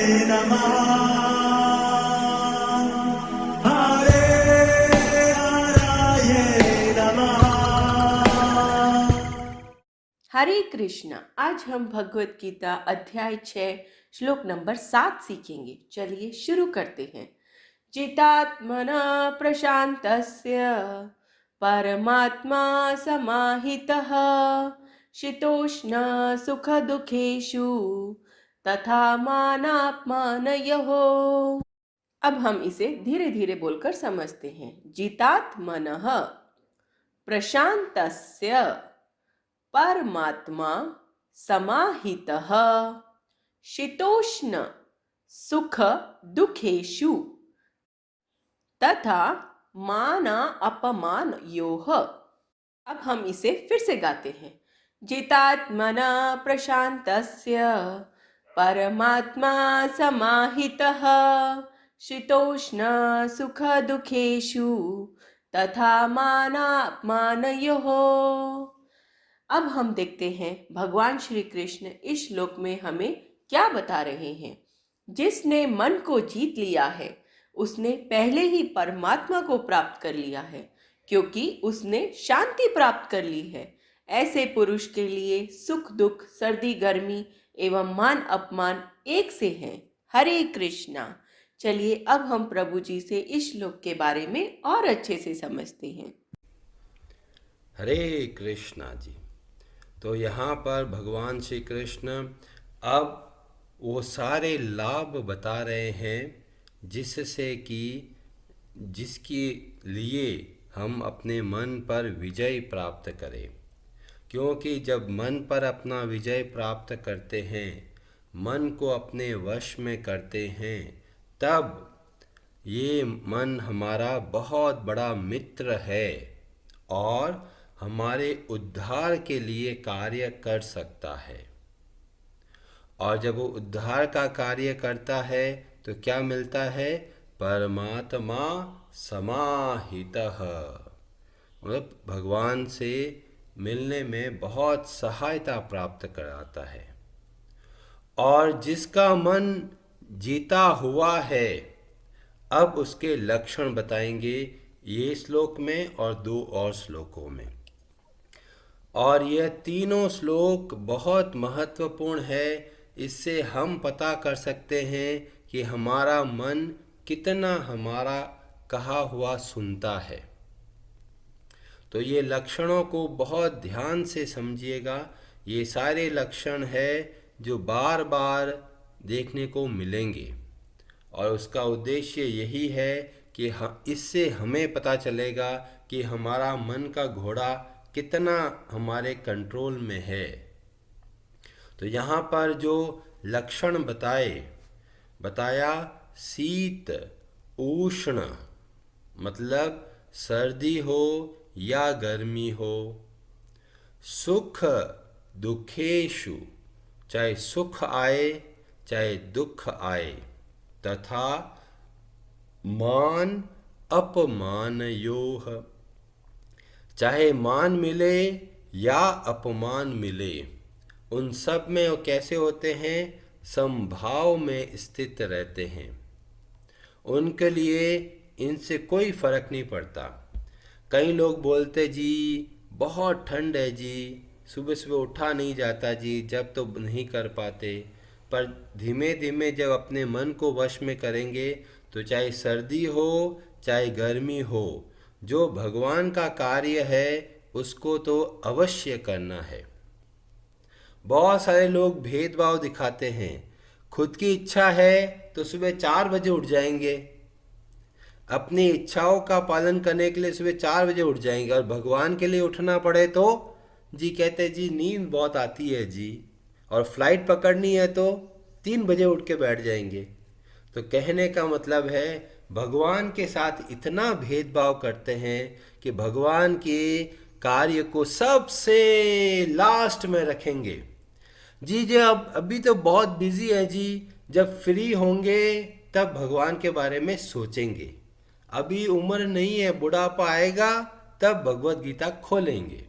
नमः। हरे हराये नमः। हरे कृष्ण। आज हम भगवत गीता अध्याय 6 श्लोक नंबर 7 सीखेंगे। चलिए शुरू करते हैं। जितात्मना प्रशान्तस्य परमात्मा समाहितः शीतोष्ण सुख दुखेषु तथा मानापमानयोः। अब हम इसे धीरे धीरे बोलकर समझते हैं। जितात्मनः प्रशान्तस्य परमात्मा समाहितः शीतोष्ण सुख दुखेषु तथा माना अपमान योः। अब हम इसे फिर से गाते हैं। जितात्मना प्रशान्तस्य परमात्मा समाहितः शीतोष्ण सुख दुखेषु तथा माना अपमानयोः। अब हम देखते हैं भगवान श्री कृष्ण इस श्लोक में हमें क्या बता रहे हैं। जिसने मन को जीत लिया है उसने पहले ही परमात्मा को प्राप्त कर लिया है, क्योंकि उसने शांति प्राप्त कर ली है। ऐसे पुरुष के लिए सुख दुख सर्दी गर्मी एवं मान अपमान एक से हैं। हरे कृष्णा। चलिए अब हम प्रभु जी से इस श्लोक के बारे में और अच्छे से समझते हैं। हरे कृष्णा जी। तो यहाँ पर भगवान श्री कृष्ण अब वो सारे लाभ बता रहे हैं जिससे कि जिसके लिए हम अपने मन पर विजय प्राप्त करें। क्योंकि जब मन पर अपना विजय प्राप्त करते हैं, मन को अपने वश में करते हैं, तब ये मन हमारा बहुत बड़ा मित्र है और हमारे उद्धार के लिए कार्य कर सकता है। और जब वो उद्धार का कार्य करता है तो क्या मिलता है? परमात्मा समाहितः, मतलब भगवान से मिलने में बहुत सहायता प्राप्त कराता है। और जिसका मन जीता हुआ है, अब उसके लक्षण बताएंगे ये श्लोक में और 2 और श्लोकों में। और यह तीनों श्लोक बहुत महत्वपूर्ण है। इससे हम पता कर सकते हैं कि हमारा मन कितना हमारा कहा हुआ सुनता है। तो ये लक्षणों को बहुत ध्यान से समझिएगा। ये सारे लक्षण है जो बार बार देखने को मिलेंगे और उसका उद्देश्य यही है कि इससे हमें पता चलेगा कि हमारा मन का घोड़ा कितना हमारे कंट्रोल में है। तो यहाँ पर जो लक्षण बताया शीत उष्ण, मतलब सर्दी हो या गर्मी हो, सुख दुखेषु, चाहे सुख आए चाहे दुख आए, तथा मान अपमान योह, चाहे मान मिले या अपमान मिले, उन सब में वो कैसे होते हैं? समभाव में स्थित रहते हैं। उनके लिए इनसे कोई फर्क नहीं पड़ता। कई लोग बोलते जी बहुत ठंड है जी, सुबह सुबह उठा नहीं जाता जी, जब तो नहीं कर पाते। पर धीमे धीमे जब अपने मन को वश में करेंगे तो चाहे सर्दी हो चाहे गर्मी हो, जो भगवान का कार्य है उसको तो अवश्य करना है। बहुत सारे लोग भेदभाव दिखाते हैं। खुद की इच्छा है तो सुबह 4 बजे उठ जाएंगे, अपनी इच्छाओं का पालन करने के लिए सुबह 4 बजे उठ जाएंगे, और भगवान के लिए उठना पड़े तो जी कहते जी नींद बहुत आती है जी, और फ्लाइट पकड़नी है तो 3 बजे उठ के बैठ जाएंगे। तो कहने का मतलब है भगवान के साथ इतना भेदभाव करते हैं कि भगवान के कार्य को सबसे लास्ट में रखेंगे। जी अब अभी तो बहुत बिजी है जी, जब फ्री होंगे तब भगवान के बारे में सोचेंगे। अभी उम्र नहीं है, बुढ़ापा आएगा तब भगवत गीता खोलेंगे।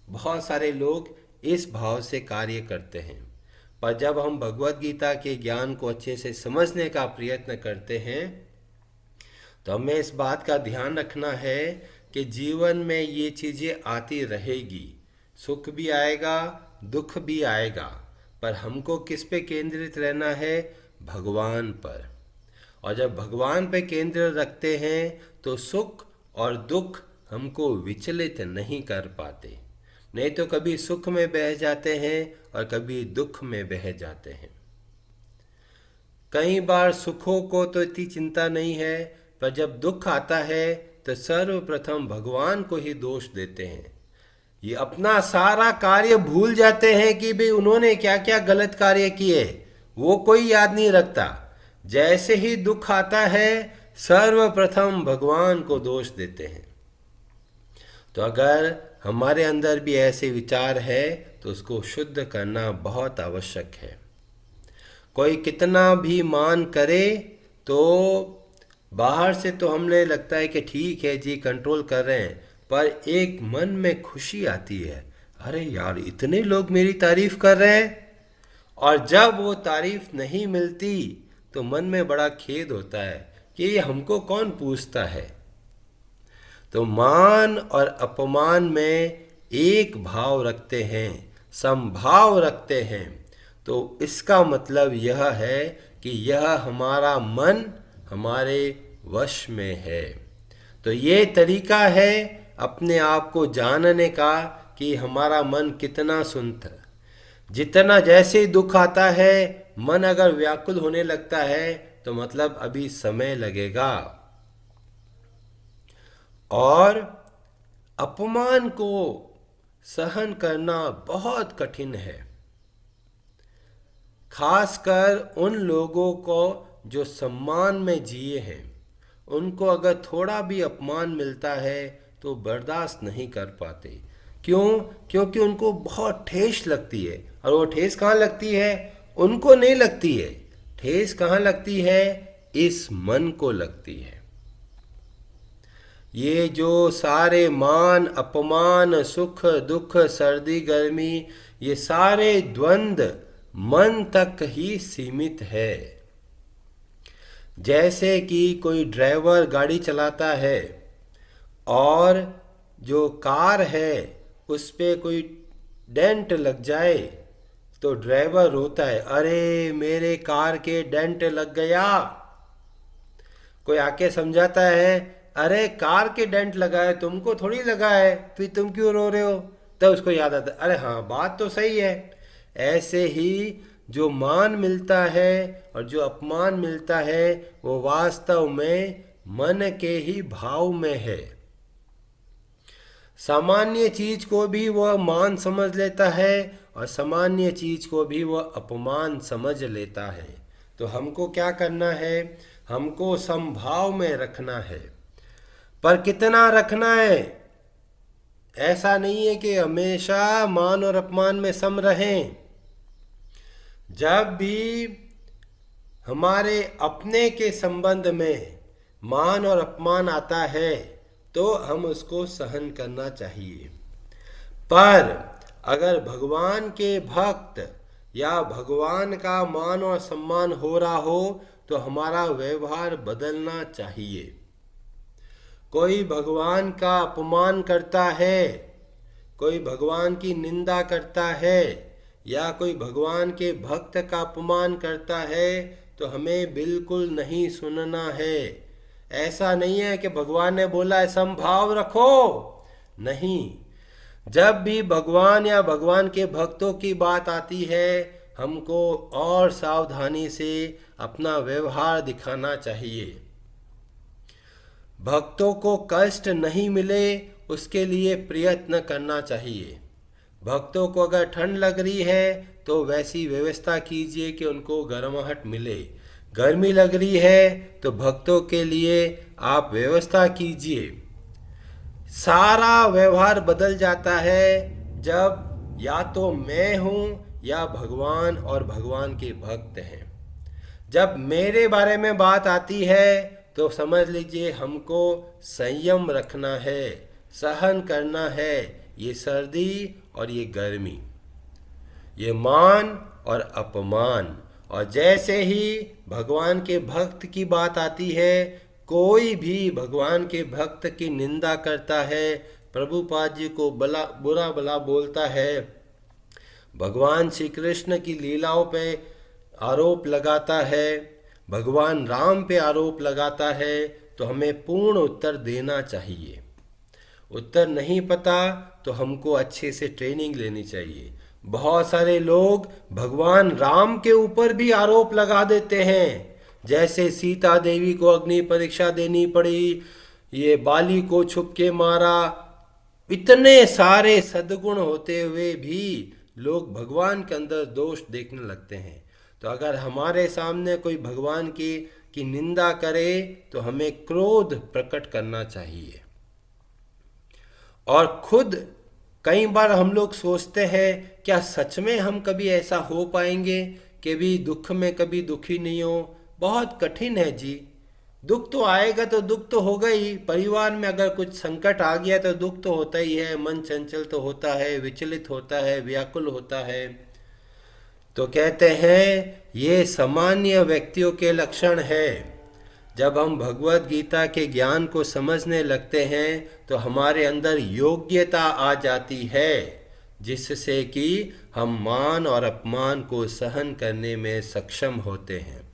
बहुत सारे लोग इस भाव से कार्य करते हैं। पर जब हम भगवत गीता के ज्ञान को अच्छे से समझने का प्रयत्न करते हैं तो हमें इस बात का ध्यान रखना है कि जीवन में ये चीज़ें आती रहेगी, सुख भी आएगा, दुख भी आएगा, पर हमको किस पे केंद्रित रहना है? भगवान पर। और जब भगवान पे केंद्र रखते हैं तो सुख और दुख हमको विचलित नहीं कर पाते, नहीं तो कभी सुख में बह जाते हैं और कभी दुख में बह जाते हैं। कई बार सुखों को तो इतनी चिंता नहीं है, पर जब दुख आता है तो सर्वप्रथम भगवान को ही दोष देते हैं। ये अपना सारा कार्य भूल जाते हैं कि भाई उन्होंने क्या क्या गलत कार्य किए, वो कोई याद नहीं रखता। जैसे ही दुख आता है सर्वप्रथम भगवान को दोष देते हैं। तो अगर हमारे अंदर भी ऐसे विचार है तो उसको शुद्ध करना बहुत आवश्यक है। कोई कितना भी मान करे तो बाहर से तो हमें लगता है कि ठीक है जी, कंट्रोल कर रहे हैं, पर एक मन में खुशी आती है, अरे यार इतने लोग मेरी तारीफ कर रहे हैं। और जब वो तारीफ नहीं मिलती तो मन में बड़ा खेद होता है कि ये हमको कौन पूछता है। तो मान और अपमान में एक भाव रखते हैं, समभाव रखते हैं, तो इसका मतलब यह है कि यह हमारा मन हमारे वश में है। तो ये तरीका है अपने आप को जानने का कि हमारा मन कितना सुनता है। जितना जैसे ही दुख आता है मन अगर व्याकुल होने लगता है तो मतलब अभी समय लगेगा। और अपमान को सहन करना बहुत कठिन है, खासकर उन लोगों को जो सम्मान में जिए हैं। उनको अगर थोड़ा भी अपमान मिलता है तो बर्दाश्त नहीं कर पाते। क्यों? क्योंकि उनको बहुत ठेस लगती है। और वो ठेस कहाँ लगती है? उनको नहीं लगती है, ठेस कहाँ लगती है? इस मन को लगती है। ये जो सारे मान अपमान, सुख दुख, सर्दी गर्मी, ये सारे द्वंद्व मन तक ही सीमित है। जैसे कि कोई ड्राइवर गाड़ी चलाता है और जो कार है उस पे कोई डेंट लग जाए तो ड्राइवर रोता है, अरे मेरे कार के डेंट लग गया। कोई आके समझाता है, अरे कार के डेंट लगा है, तुमको थोड़ी लगा है, फिर तुम क्यों रो रहे हो? तब उसको याद आता है, अरे हाँ बात तो सही है। ऐसे ही जो मान मिलता है और जो अपमान मिलता है वो वास्तव में मन के ही भाव में है। सामान्य चीज को भी वह मान समझ लेता है और सामान्य चीज को भी वह अपमान समझ लेता है। तो हमको क्या करना है? हमको समभाव में रखना है। पर कितना रखना है? ऐसा नहीं है कि हमेशा मान और अपमान में सम रहें। जब भी हमारे अपने के संबंध में मान और अपमान आता है तो हम उसको सहन करना चाहिए। पर अगर भगवान के भक्त या भगवान का मान और सम्मान हो रहा हो तो हमारा व्यवहार बदलना चाहिए। कोई भगवान का अपमान करता है, कोई भगवान की निंदा करता है या कोई भगवान के भक्त का अपमान करता है तो हमें बिल्कुल नहीं सुनना है। ऐसा नहीं है कि भगवान ने बोला है समभाव रखो, नहीं। जब भी भगवान या भगवान के भक्तों की बात आती है हमको और सावधानी से अपना व्यवहार दिखाना चाहिए। भक्तों को कष्ट नहीं मिले उसके लिए प्रयत्न करना चाहिए। भक्तों को अगर ठंड लग रही है तो वैसी व्यवस्था कीजिए कि उनको गर्माहट मिले। गर्मी लग रही है तो भक्तों के लिए आप व्यवस्था कीजिए। सारा व्यवहार बदल जाता है जब या तो मैं हूँ या भगवान और भगवान के भक्त हैं। जब मेरे बारे में बात आती है तो समझ लीजिए हमको संयम रखना है, सहन करना है। ये सर्दी और ये गर्मी, ये मान और अपमान। और जैसे ही भगवान के भक्त की बात आती है, कोई भी भगवान के भक्त की निंदा करता है, प्रभुपाद जी को बुरा भला बोलता है, भगवान श्री कृष्ण की लीलाओं पे आरोप लगाता है, भगवान राम पे आरोप लगाता है, तो हमें पूर्ण उत्तर देना चाहिए। उत्तर नहीं पता तो हमको अच्छे से ट्रेनिंग लेनी चाहिए। बहुत सारे लोग भगवान राम के ऊपर भी आरोप लगा देते हैं, जैसे सीता देवी को अग्नि परीक्षा देनी पड़ी, ये बाली को छुप के मारा। इतने सारे सद्गुण होते हुए भी लोग भगवान के अंदर दोष देखने लगते हैं। तो अगर हमारे सामने कोई भगवान की निंदा करे तो हमें क्रोध प्रकट करना चाहिए। और खुद कई बार हम लोग सोचते हैं, क्या सच में हम कभी ऐसा हो पाएंगे कि भी दुख में कभी दुखी नहीं हो? बहुत कठिन है जी। दुख तो आएगा, तो दुख तो होगा ही। परिवार में अगर कुछ संकट आ गया तो दुख तो होता ही है, मन चंचल तो होता है, विचलित होता है, व्याकुल होता है। तो कहते हैं ये सामान्य व्यक्तियों के लक्षण है। जब हम भगवत गीता के ज्ञान को समझने लगते हैं तो हमारे अंदर योग्यता आ जाती है, जिससे कि हम मान और अपमान को सहन करने में सक्षम होते हैं।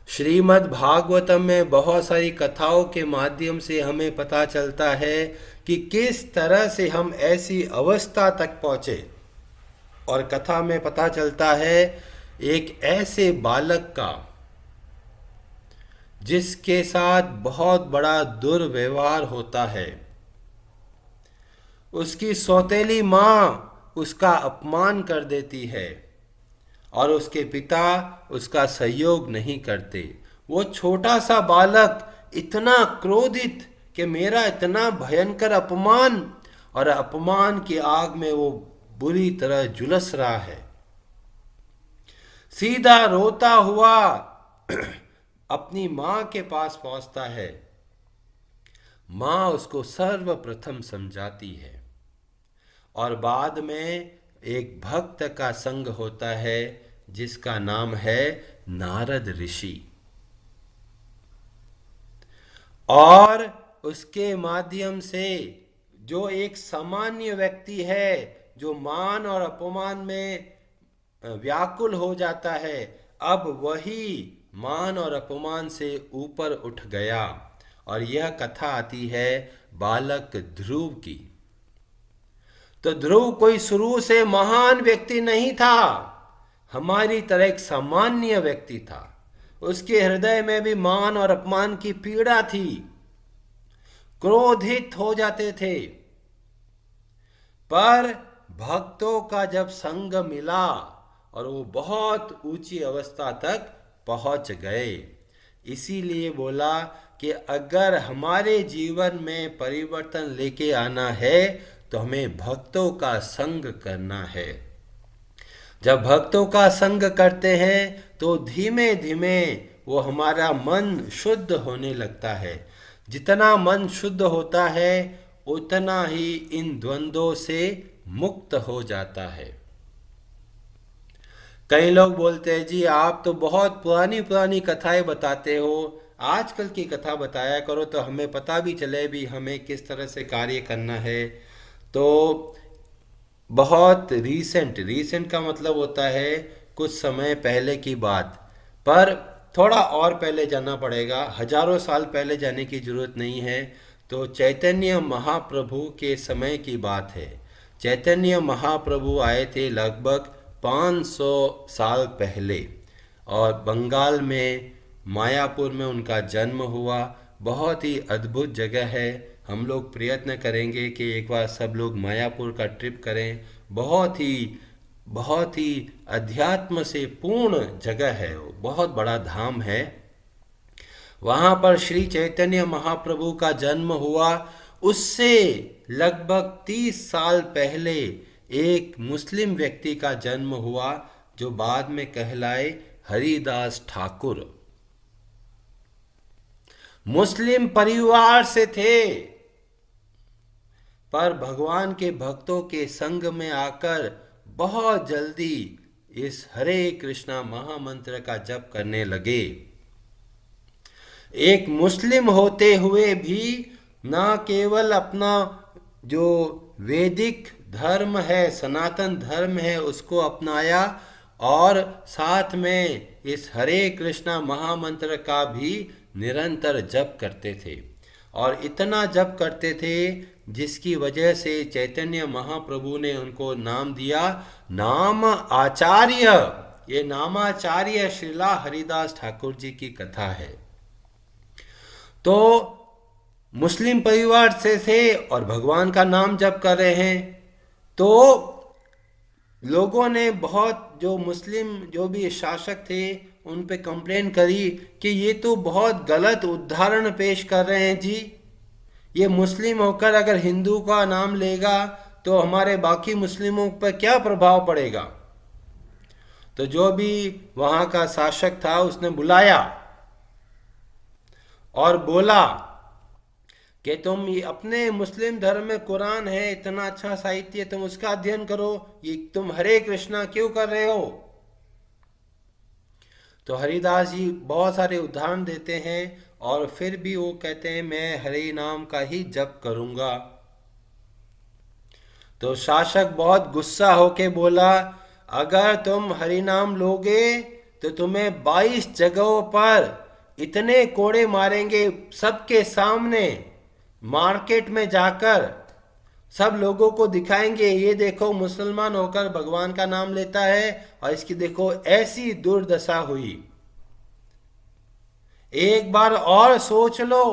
श्रीमद् भागवतम में बहुत सारी कथाओं के माध्यम से हमें पता चलता है कि किस तरह से हम ऐसी अवस्था तक पहुँचे। और कथा में पता चलता है एक ऐसे बालक का जिसके साथ बहुत बड़ा दुर्व्यवहार होता है। उसकी सौतेली माँ उसका अपमान कर देती है और उसके पिता उसका सहयोग नहीं करते। वो छोटा सा बालक इतना क्रोधित कि मेरा इतना भयंकर अपमान, और अपमान की आग में वो बुरी तरह झुलस रहा है। सीधा रोता हुआ अपनी माँ के पास पहुंचता है। माँ उसको सर्वप्रथम समझाती है और बाद में एक भक्त का संग होता है जिसका नाम है नारद ऋषि, और उसके माध्यम से जो एक सामान्य व्यक्ति है जो मान और अपमान में व्याकुल हो जाता है, अब वही मान और अपमान से ऊपर उठ गया। और यह कथा आती है बालक ध्रुव की। तो ध्रुव कोई शुरू से महान व्यक्ति नहीं था, हमारी तरह एक सामान्य व्यक्ति था। उसके हृदय में भी मान और अपमान की पीड़ा थी, क्रोधित हो जाते थे। पर भक्तों का जब संग मिला और वो बहुत ऊंची अवस्था तक पहुंच गए। इसीलिए बोला कि अगर हमारे जीवन में परिवर्तन लेके आना है तो हमें भक्तों का संग करना है। जब भक्तों का संग करते हैं तो धीमे धीमे वो हमारा मन शुद्ध होने लगता है। जितना मन शुद्ध होता है उतना ही इन द्वंद्वों से मुक्त हो जाता है। कई लोग बोलते हैं जी आप तो बहुत पुरानी पुरानी कथाएं बताते हो, आजकल की कथा बताया करो तो हमें पता भी चले भी हमें किस तरह से कार्य करना है। तो बहुत रीसेंट का मतलब होता है कुछ समय पहले की बात, पर थोड़ा और पहले जाना पड़ेगा, हजारों साल पहले जाने की जरूरत नहीं है। तो चैतन्य महाप्रभु के समय की बात है। चैतन्य महाप्रभु आए थे लगभग 500 साल पहले, और बंगाल में मायापुर में उनका जन्म हुआ। बहुत ही अद्भुत जगह है। हम लोग प्रयत्न करेंगे कि एक बार सब लोग मायापुर का ट्रिप करें। बहुत ही अध्यात्म से पूर्ण जगह है, वो बहुत बड़ा धाम है। वहाँ पर श्री चैतन्य महाप्रभु का जन्म हुआ। उससे लगभग 30 साल पहले एक मुस्लिम व्यक्ति का जन्म हुआ जो बाद में कहलाए हरिदास ठाकुर। मुस्लिम परिवार से थे, पर भगवान के भक्तों के संग में आकर बहुत जल्दी इस हरे कृष्णा महामंत्र का जप करने लगे। एक मुस्लिम होते हुए भी न केवल अपना जो वैदिक धर्म है, सनातन धर्म है, उसको अपनाया और साथ में इस हरे कृष्णा महामंत्र का भी निरंतर जप करते थे। और इतना जप करते थे जिसकी वजह से चैतन्य महाप्रभु ने उनको नाम दिया नाम आचार्य। ये नामाचार्य श्रीला हरिदास ठाकुर जी की कथा है। तो मुस्लिम परिवार से थे और भगवान का नाम जप कर रहे हैं, तो लोगों ने बहुत, जो मुस्लिम जो भी शासक थे उन पे कंप्लेन करी कि ये तो बहुत गलत उदाहरण पेश कर रहे हैं जी। ये मुस्लिम होकर अगर हिंदू का नाम लेगा तो हमारे बाकी मुस्लिमों पर क्या प्रभाव पड़ेगा। तो जो भी वहाँ का शासक था उसने बुलाया और बोला कि तुम ये अपने मुस्लिम धर्म में कुरान है, इतना अच्छा साहित्य, तुम उसका अध्ययन करो, ये तुम हरे कृष्णा क्यों कर रहे हो। तो हरिदास जी बहुत सारे उदाहरण देते हैं और फिर भी वो कहते हैं मैं हरे नाम का ही जप करूंगा। तो शासक बहुत गुस्सा होके बोला अगर तुम हरि नाम लोगे तो तुम्हें 22 जगहों पर इतने कोड़े मारेंगे, सबके सामने मार्केट में जाकर सब लोगों को दिखाएंगे ये देखो मुसलमान होकर भगवान का नाम लेता है और इसकी देखो ऐसी दुर्दशा हुई। एक बार और सोच लो।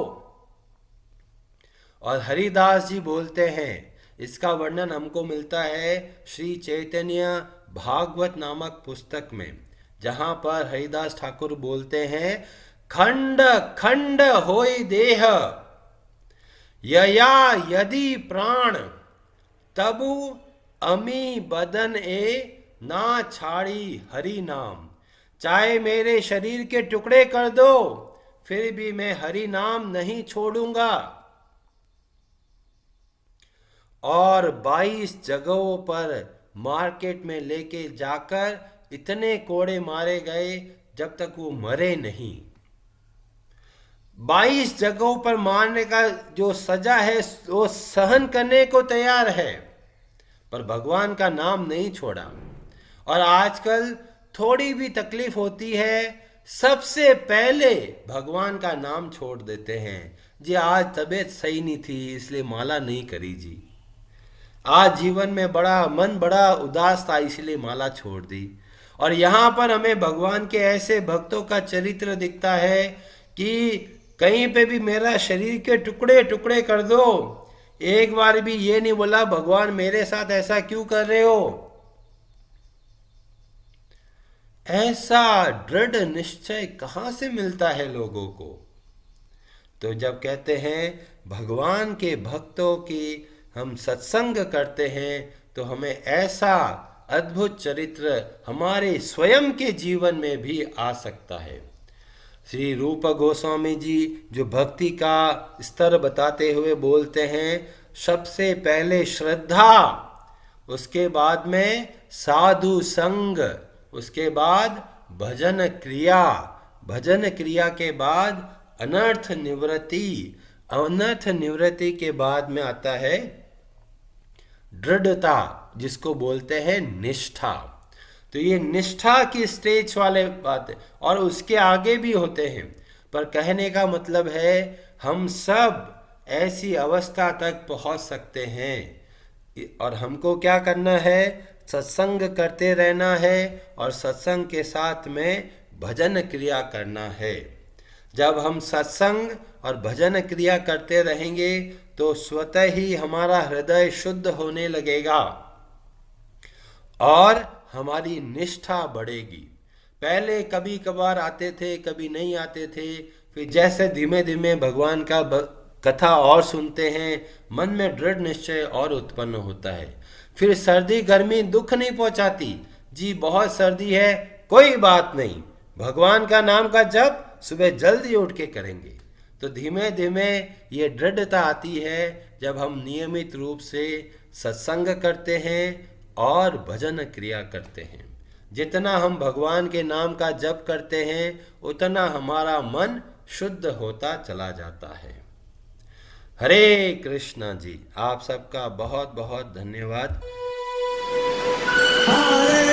और हरिदास जी बोलते हैं, इसका वर्णन हमको मिलता है श्री चैतन्य भागवत नामक पुस्तक में, जहां पर हरिदास ठाकुर बोलते हैं खंड खंड होई देह यया यदि प्राण तबु अमी बदन ए ना छाड़ी हरि नाम। चाहे मेरे शरीर के टुकड़े कर दो फिर भी मैं हरि नाम नहीं छोड़ूंगा। और 22 जगहों पर मार्केट में लेके जाकर इतने कोड़े मारे गए जब तक वो मरे नहीं। 22 जगहों पर मारने का जो सजा है वो सहन करने को तैयार है, पर भगवान का नाम नहीं छोड़ा। और आजकल थोड़ी भी तकलीफ होती है सबसे पहले भगवान का नाम छोड़ देते हैं। जी आज तबीयत सही नहीं थी इसलिए माला नहीं करी जी, आज जीवन में मन बड़ा उदास था इसलिए माला छोड़ दी। और यहाँ पर हमें भगवान के ऐसे भक्तों का चरित्र दिखता है कि कहीं पे भी मेरा शरीर के टुकड़े टुकड़े कर दो, एक बार भी ये नहीं बोला भगवान मेरे साथ ऐसा क्यों कर रहे हो। ऐसा दृढ़ निश्चय कहाँ से मिलता है लोगों को। तो जब कहते हैं भगवान के भक्तों की हम सत्संग करते हैं तो हमें ऐसा अद्भुत चरित्र हमारे स्वयं के जीवन में भी आ सकता है। श्री रूप गोस्वामी जी जो भक्ति का स्तर बताते हुए बोलते हैं सबसे पहले श्रद्धा, उसके बाद में साधु संग, उसके बाद भजन क्रिया, भजन क्रिया के बाद अनर्थ निवृत्ति, अनर्थ निवृत्ति के बाद में आता है दृढ़ता जिसको बोलते हैं निष्ठा। तो ये निष्ठा की स्टेज वाले बात है और उसके आगे भी होते हैं, पर कहने का मतलब है हम सब ऐसी अवस्था तक पहुंच सकते हैं। और हमको क्या करना है, सत्संग करते रहना है और सत्संग के साथ में भजन क्रिया करना है। जब हम सत्संग और भजन क्रिया करते रहेंगे तो स्वतः ही हमारा हृदय शुद्ध होने लगेगा और हमारी निष्ठा बढ़ेगी। पहले कभी कभार आते थे कभी नहीं आते थे, फिर जैसे धीमे धीमे भगवान का कथा और सुनते हैं मन में दृढ़ निश्चय और उत्पन्न होता है। फिर सर्दी गर्मी दुख नहीं पहुंचाती, जी बहुत सर्दी है कोई बात नहीं, भगवान का नाम का जप सुबह जल्दी उठ के करेंगे। तो धीमे धीमे ये दृढ़ता आती है जब हम नियमित रूप से सत्संग करते हैं और भजन क्रिया करते हैं। जितना हम भगवान के नाम का जप करते हैं उतना हमारा मन शुद्ध होता चला जाता है। हरे कृष्णा जी, आप सबका बहुत बहुत धन्यवाद। Hare